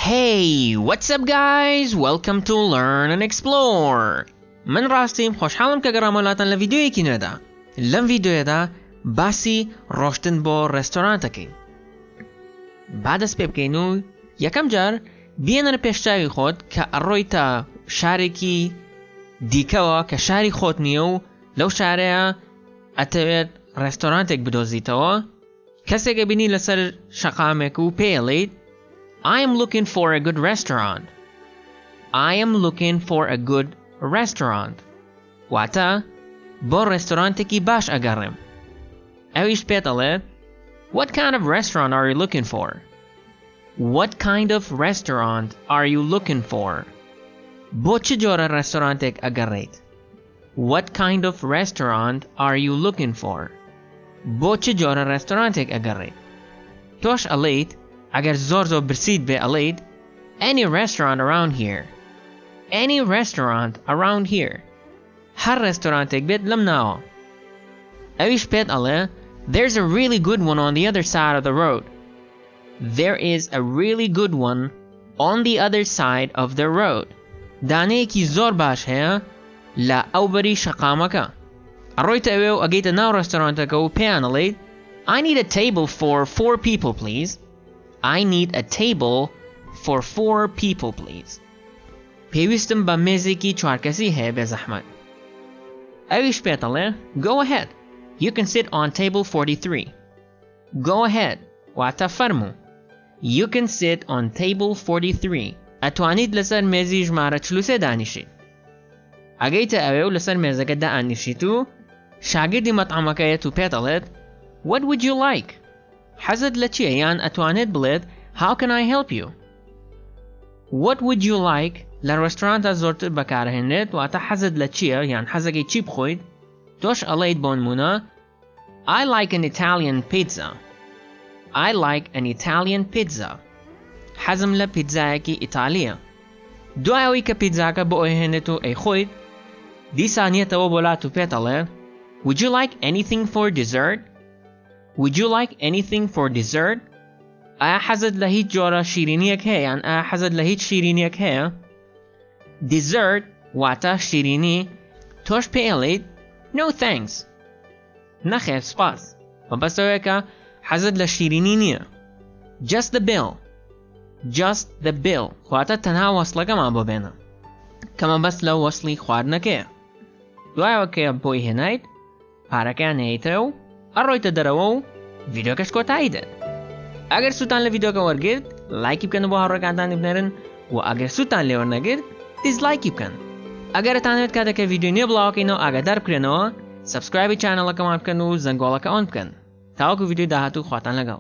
Hey, what's up guys? Welcome to Learn and Explore. من راستیم خوشحالم که گرامولاتن لویدیویکی نودا. لم ویدیو دا باسی ڕۆشتن بۆ ڕێستۆرانتەکەی. بعد از پێ بکەین یەکەم جار بێنە پێشچاوی خۆت کە ئەڕۆیتە شارێکی دیکەوە کە شاری خۆت نییە و لەو شارەیە ئەتەوێت ڕێستۆرانتێک بدۆزیتەوە. کەسێکە بینی لەسەر شەقامێک و پێڵێیت I am looking for a good restaurant. I am looking for a good restaurant. واتە بۆ ڕێستۆرانتێکی باش ئەگەڕێم. ئەویش پێت ئەڵێ What kind of restaurant are you looking for? What kind of restaurant are you looking for? بۆ چ جۆرە ڕێستۆرانتێک ئەگەڕێیت؟ What kind of restaurant are you looking for? بۆ چ جۆرە ڕێستۆرانتێک ئەگەڕێیت؟ تۆش ئەڵێیت ئەگەر زۆر برسیت بێ ئەڵێیت Any restaurant around here. Any restaurant around here. هەر ڕێستۆرانتێک بێت لەم ناوە. ئەویش پێت ئەڵێ There's a really good one on the other side of the road. There is a really good one on the other side of the road. دانەیەکی زۆر باش هەیە لە ئەوبەری شەقامەکە. ئەڕۆیتە ئەوێ و ئەگەیتە ناو ڕێستۆرانتەکە و پێیان ئەڵێیت I need a table for 4 people please. I need a table for 4 people please. پێویستم بە مێزێکی 4 کەسی هەیە بێ زەحمەت. ئەویش پێت ئەڵێ Go ahead. You can sit on table 43. Go ahead. واتە فەرموو. You can sit on table 43. ئەتوانیت لەسەر مێزی ژمارە 43 دانیشیت. ئەگەیتە ئەوێ و لەسەر مێزەکە دائانیشیت و شاگردی مەطعەمەکەیەت و پێت ئەڵێت What would you like? حەزت لە چییە یان ئەتوانێت بڵێت How can I help you? What would you like لە ڕێستۆرانتە زۆرتر بەکارهێنرێت واتە حەزت لە چییە یان حەزەکەی چی بخۆیت تۆش ئەڵێیت بۆ نمونە I like an Italian pizza. I like an Italian pizza. حەزم لە پیتزایەکی ئیتالیە. دوای ئەوەی کە پیتزاکە بۆ ئەوهێنێت و ئەیخۆیت دیسانیێتەوە بۆ لات و پێت ئەڵێ Would you like anything for dessert? Would you like anything for dessert? ئایا حەزت لە هیچ جۆرە شیرینیەک هەیە یان ئایا حەزت لە هیچ شیرینیەک هەیە؟ Dessert واتە شیرینی تۆش پێ ئەڵێیت No thanks. نەخێر سپاس. مەبەستەوەیەکە حەزت لە شیرینی نییە. Just the bill. Just the bill. واتە تەنها وەسڵەکەمان بۆ بێنە. کە مەبەست لە وەسڵی خواردنەکەیە. دوایەوە کە بۆی هێنایت پارەکەیان هەیەیتەوە و ئەڕۆیتە دەرەوە و ڤیدیۆکەش کۆتایی دێت. ئەگەر سوودتان لە ڤیدیۆکە وەرگرت لایکی بکەن بۆ هاوڕێکانتانی بنێرن و ئەگەر سوودتان لێوەرنەگرت دیزلایکی بکەن. ئەگەر دەتانەوێت کاتێکە ڤیدیۆ نوێ بڵاوکەینەوە ئاگادار بکرێنەوە سبسکرایبی چانەڵەکەمان بکەن و زەنگۆڵەکە ئۆن بکەن. تاوەکو ڤیدیۆی داهاتوو خواتان لەگەڵ.